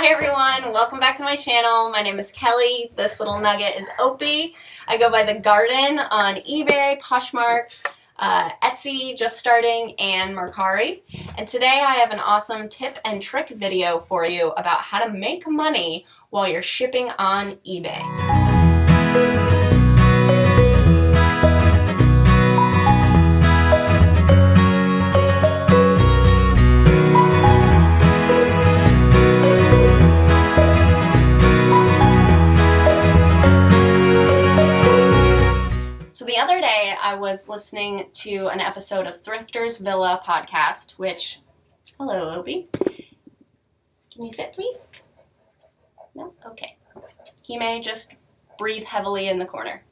Hi everyone, welcome back to my channel. My name is Kelly. This little nugget is Opie. I go by The Garden on eBay, Poshmark, Etsy, just starting, and Mercari. And today I have an awesome tip and trick video for you about how to make money while you're shipping on eBay. So the other day I was listening to an episode of Thrifter's Villa podcast, which, hello Opie, can you sit please? No? Okay. He may just breathe heavily in the corner.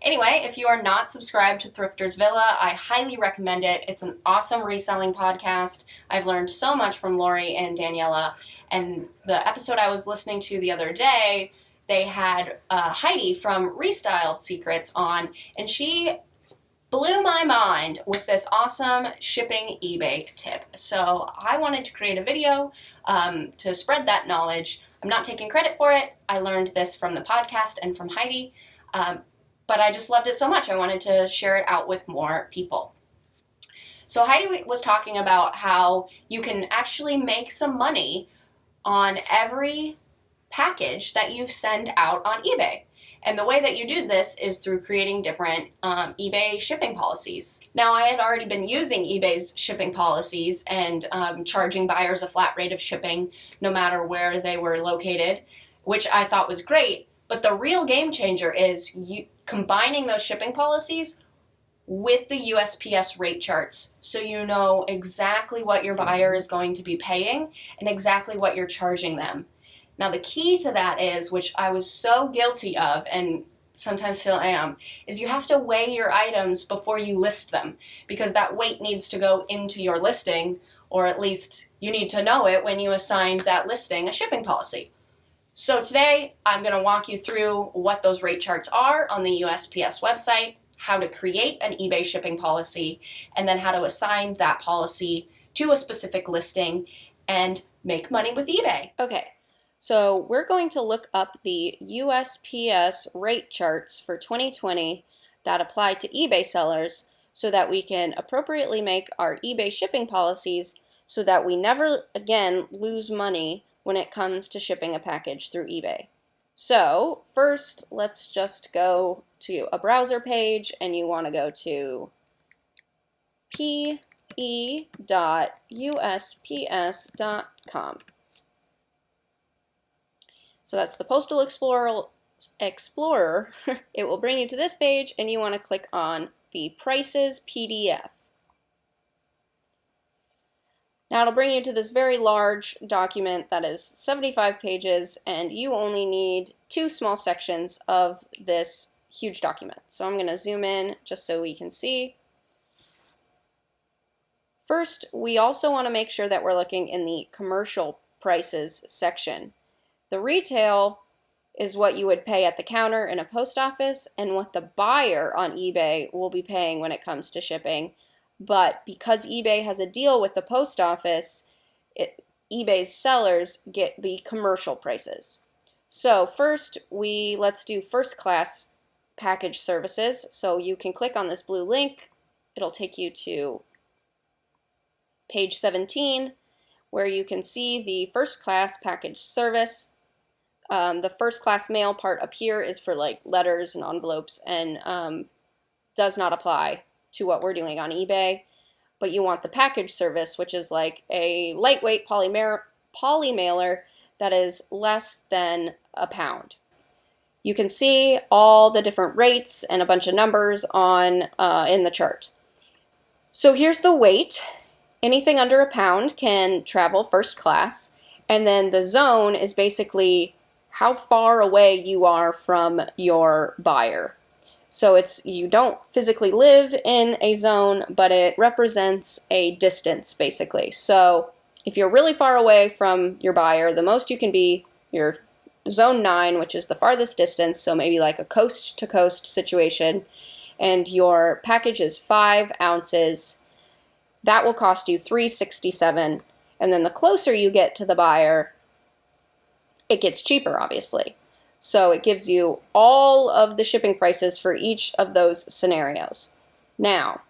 Anyway, if you are not subscribed to Thrifter's Villa, I highly recommend it. It's an awesome reselling podcast. I've learned so much from Lori and Daniela, and the episode I was listening to the other day, they had Heidi from Restyled Secrets on, and she blew my mind with this awesome shipping eBay tip. So I wanted to create a video to spread that knowledge. I'm not taking credit for it. I learned this from the podcast and from Heidi, but I just loved it so much. I wanted to share it out with more people. So Heidi was talking about how you can actually make some money on every package that you send out on eBay. And the way that you do this is through creating different eBay shipping policies. Now, I had already been using eBay's shipping policies and charging buyers a flat rate of shipping no matter where they were located, which I thought was great. But the real game changer is combining those shipping policies with the USPS rate charts, so you know exactly what your buyer is going to be paying and exactly what you're charging them. Now, the key to that is, which I was so guilty of and sometimes still am, is you have to weigh your items before you list them, because that weight needs to go into your listing, or at least you need to know it when you assign that listing a shipping policy. So today, I'm going to walk you through what those rate charts are on the USPS website, how to create an eBay shipping policy, and then how to assign that policy to a specific listing and make money with eBay. Okay. So we're going to look up the USPS rate charts for 2020 that apply to eBay sellers so that we can appropriately make our eBay shipping policies so that we never again lose money when it comes to shipping a package through eBay. So first, let's just go to a browser page, and you want to go to pe.usps.com. So that's the Postal Explorer. It will bring you to this page, and you want to click on the Prices PDF. Now it'll bring you to this very large document that is 75 pages, and you only need 2 small sections of this huge document. So I'm going to zoom in just so we can see. First, we also want to make sure that we're looking in the commercial prices section. The retail is what you would pay at the counter in a post office and what the buyer on eBay will be paying when it comes to shipping. But because eBay has a deal with the post office, eBay's sellers get the commercial prices. So first, let's do first class package services. So you can click on this blue link. It'll take you to page 17, where you can see the first class package service. The first class mail part up here is for like letters and envelopes, and does not apply to what we're doing on eBay. But you want the package service, which is like a lightweight poly mailer that is less than a pound. You can see all the different rates and a bunch of numbers on in the chart. So here's the weight. Anything under a pound can travel first class, and then the zone is basically how far away you are from your buyer. So you don't physically live in a zone, but it represents a distance basically. So if you're really far away from your buyer, the most you can be your zone 9, which is the farthest distance, so maybe like a coast to coast situation, and your package is 5 ounces, that will cost you $3.67. And then the closer you get to the buyer, it gets cheaper, obviously. So it gives you all of the shipping prices for each of those scenarios. Now,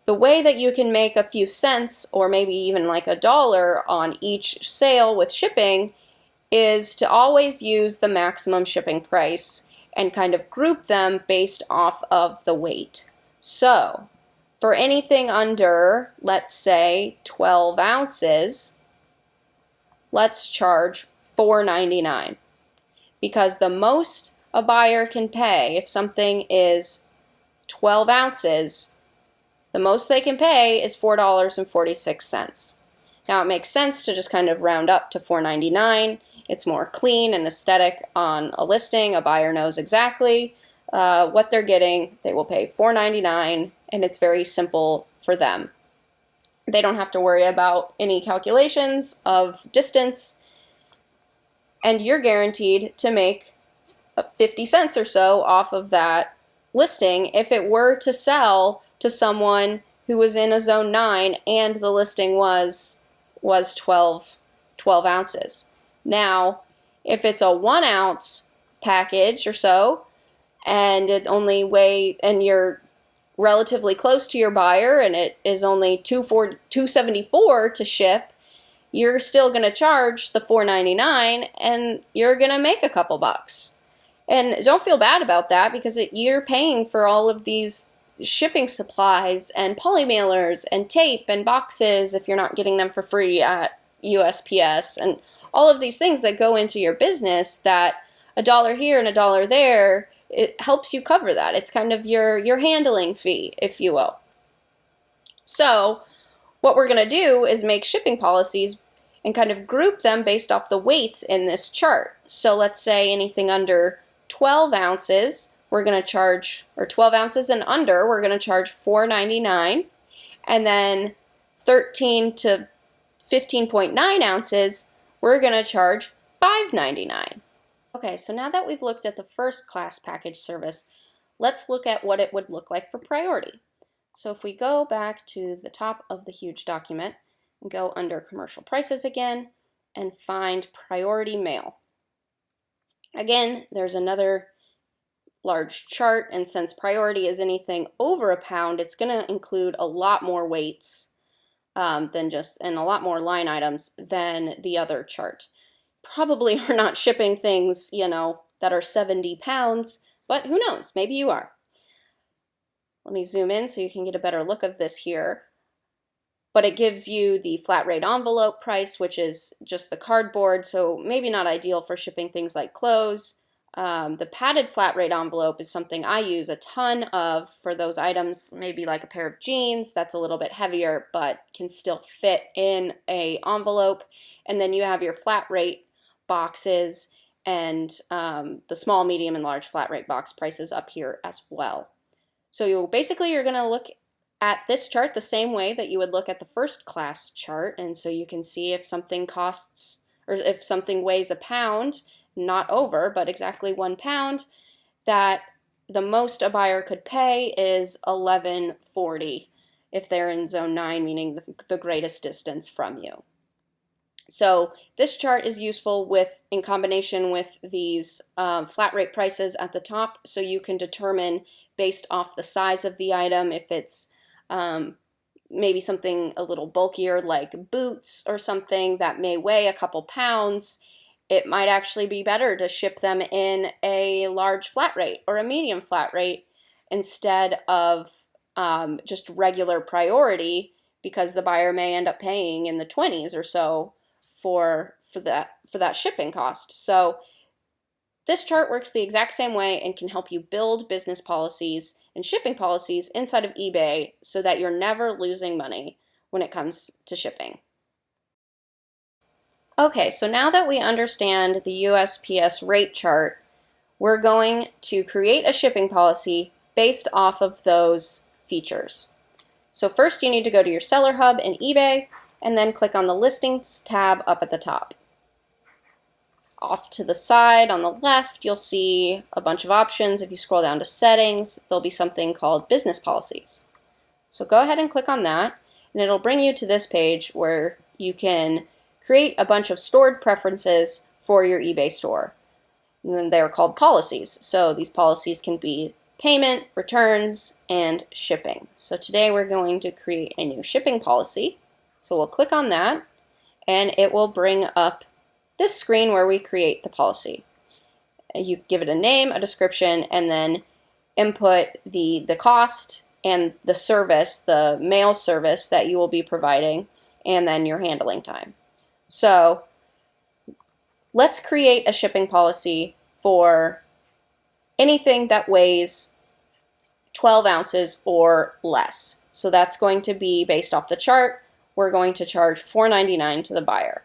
the way that you can make a few cents or maybe even like $1 on each sale with shipping is to always use the maximum shipping price and kind of group them based off of the weight. So, for anything under, let's say, 12 ounces, let's charge $4.99. Because the most a buyer can pay, if something is 12 ounces, the most they can pay is $4.46. Now, it makes sense to just kind of round up to $4.99. It's more clean and aesthetic on a listing. A buyer knows exactly what they're getting. They will pay $4.99, and it's very simple for them. They don't have to worry about any calculations of distance, and you're guaranteed to make 50 cents or so off of that listing if it were to sell to someone who was in a zone 9 and the listing was 12 ounces. Now, if it's a 1 ounce package or so, and it only and you're relatively close to your buyer and it is only $2.74 to ship, you're still going to charge the $4.99 and you're going to make a couple bucks. And don't feel bad about that, because you're paying for all of these shipping supplies and poly mailers and tape and boxes if you're not getting them for free at USPS, and all of these things that go into your business that $1 here and $1 there, it helps you cover that. It's kind of your handling fee, if you will. So what we're going to do is make shipping policies and kind of group them based off the weights in this chart. So let's say anything under 12 ounces, we're going to charge, or 12 ounces and under, we're going to charge $4.99. And then 13 to 15.9 ounces, we're going to charge $5.99. Okay, so now that we've looked at the first class package service, let's look at what it would look like for priority. So if we go back to the top of the huge document and go under commercial prices again and find priority mail. Again, there's another large chart, and since priority is anything over a pound, it's going to include a lot more weights and a lot more line items than the other chart. Probably are not shipping things, that are 70 pounds, but who knows, maybe you are. Let me zoom in so you can get a better look of this here. But it gives you the flat rate envelope price, which is just the cardboard, so maybe not ideal for shipping things like clothes. The padded flat rate envelope is something I use a ton of for those items, maybe like a pair of jeans that's a little bit heavier but can still fit in a envelope. And then you have your flat rate boxes and the small, medium, and large flat rate box prices up here as well. So you're going to look at this chart the same way that you would look at the first class chart, and so you can see if something costs, or if something weighs a pound, not over, but exactly 1 pound, that the most a buyer could pay is $11.40 if they're in zone 9, meaning the greatest distance from you. So this chart is useful in combination with these flat rate prices at the top, so you can determine based off the size of the item if it's maybe something a little bulkier like boots or something that may weigh a couple pounds. It might actually be better to ship them in a large flat rate or a medium flat rate instead of just regular priority, because the buyer may end up paying in the 20s or so for that shipping cost. So this chart works the exact same way and can help you build business policies and shipping policies inside of eBay so that you're never losing money when it comes to shipping. Okay, so now that we understand the USPS rate chart, we're going to create a shipping policy based off of those features. So first you need to go to your Seller Hub in eBay and then click on the Listings tab up at the top. Off to the side on the left, you'll see a bunch of options. If you scroll down to Settings, there'll be something called Business Policies. So go ahead and click on that, and it'll bring you to this page where you can create a bunch of stored preferences for your eBay store. And then they're called policies. So these policies can be payment, returns, and shipping. So today we're going to create a new shipping policy. So we'll click on that, and it will bring up this screen where we create the policy. You give it a name, a description, and then input the cost and the service, the mail service that you will be providing, and then your handling time. So let's create a shipping policy for anything that weighs 12 ounces or less. So that's going to be based off the chart. We're going to charge $4.99 to the buyer.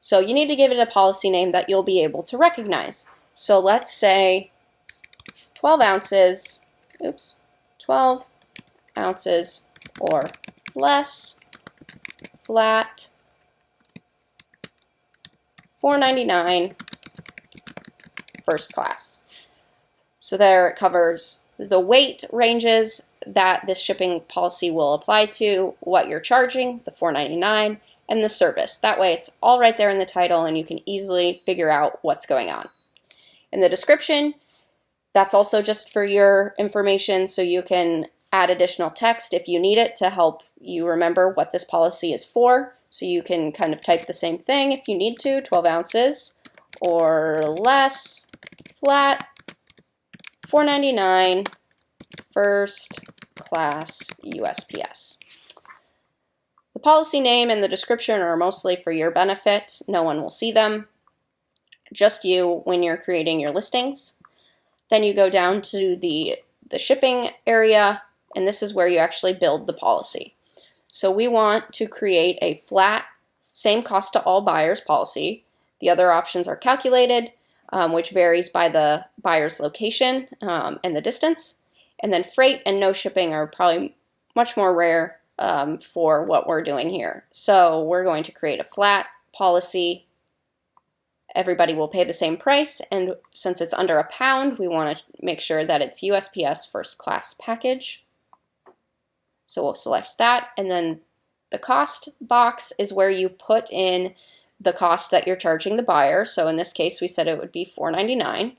So you need to give it a policy name that you'll be able to recognize. So let's say 12 ounces, 12 ounces or less, flat, $4.99, first class. So there it covers the weight ranges that this shipping policy will apply to, what you're charging, the $4.99, and the service. That way it's all right there in the title and you can easily figure out what's going on. In the description, that's also just for your information, so you can add additional text if you need it to help you remember what this policy is for. So you can kind of type the same thing if you need to, 12 ounces or less, flat, $4.99, first class USPS. The policy name and the description are mostly for your benefit. No one will see them, just you when you're creating your listings. Then you go down to the shipping area, and this is where you actually build the policy. So we want to create a flat, same cost to all buyers policy. The other options are calculated, which varies by the buyer's location and the distance. And then freight and no shipping are probably much more rare for what we're doing here. So we're going to create a flat policy. Everybody will pay the same price, and since it's under £1, we want to make sure that it's USPS first class package. So we'll select that, and then the cost box is where you put in the cost that you're charging the buyer. So in this case, we said it would be $4.99.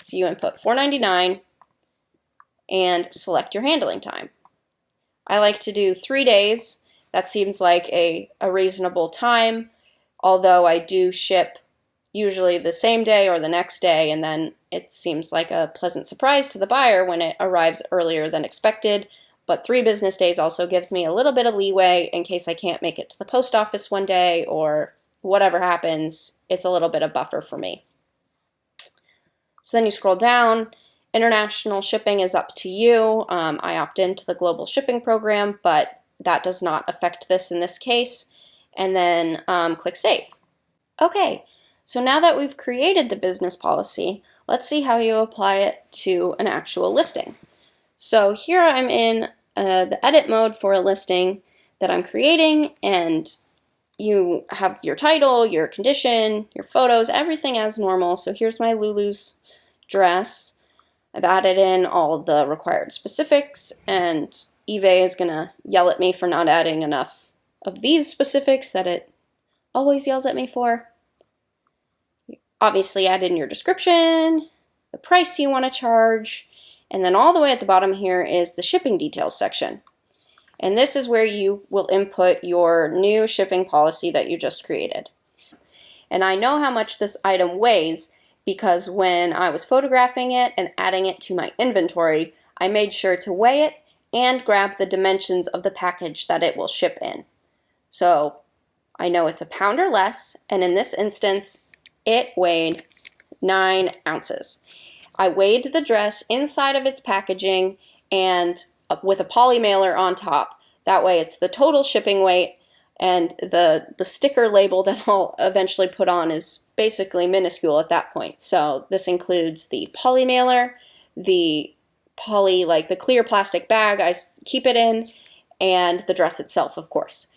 So you input $4.99 and select your handling time. I like to do 3 days. That seems like a reasonable time, although I do ship usually the same day or the next day, and then it seems like a pleasant surprise to the buyer when it arrives earlier than expected. But 3 business days also gives me a little bit of leeway in case I can't make it to the post office one day or whatever happens. It's a little bit of buffer for me. So then you scroll down. International shipping is up to you. I opt into the global shipping program, but that does not affect this in this case. And then click Save. Okay, so now that we've created the business policy, let's see how you apply it to an actual listing. So here I'm in the edit mode for a listing that I'm creating, and you have your title, your condition, your photos, everything as normal. So here's my Lulu's dress. I've added in all the required specifics, and eBay is gonna yell at me for not adding enough of these specifics that it always yells at me for. You obviously add in your description, the price you want to charge, and then all the way at the bottom here is the shipping details section. And this is where you will input your new shipping policy that you just created. And I know how much this item weighs because when I was photographing it and adding it to my inventory, I made sure to weigh it and grab the dimensions of the package that it will ship in. So I know it's £1 or less, and in this instance, it weighed 9 ounces. I weighed the dress inside of its packaging and with a poly mailer on top. That way it's the total shipping weight, and the sticker label that I'll eventually put on is basically minuscule at that point. So this includes the poly mailer, the the clear plastic bag I keep it in, and the dress itself, of course.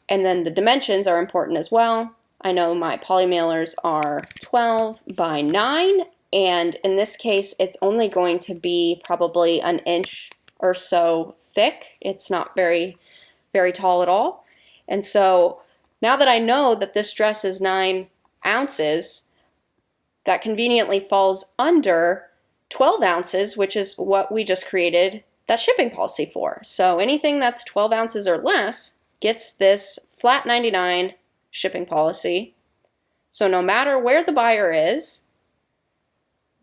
And then the dimensions are important as well. I know my poly mailers are 12 by 9, and in this case, it's only going to be probably an inch or so thick. It's not very, very tall at all. And so now that I know that this dress is 9 ounces, that conveniently falls under 12 ounces, which is what we just created that shipping policy for. So anything that's 12 ounces or less gets this flat 99 shipping policy. So no matter where the buyer is,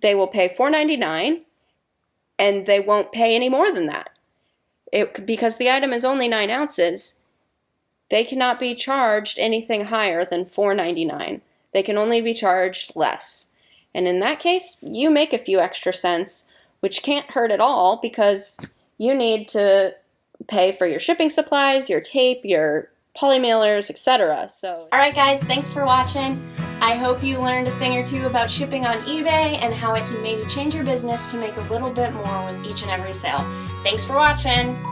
they will pay $4.99 and they won't pay any more than that. Because the item is only 9 ounces, they cannot be charged anything higher than $4.99. They can only be charged less. And in that case, you make a few extra cents, which can't hurt at all because you need to pay for your shipping supplies, your tape, your polymailers, etc. So, alright guys, thanks for watching. I hope you learned a thing or two about shipping on eBay and how it can maybe change your business to make a little bit more with each and every sale. Thanks for watching!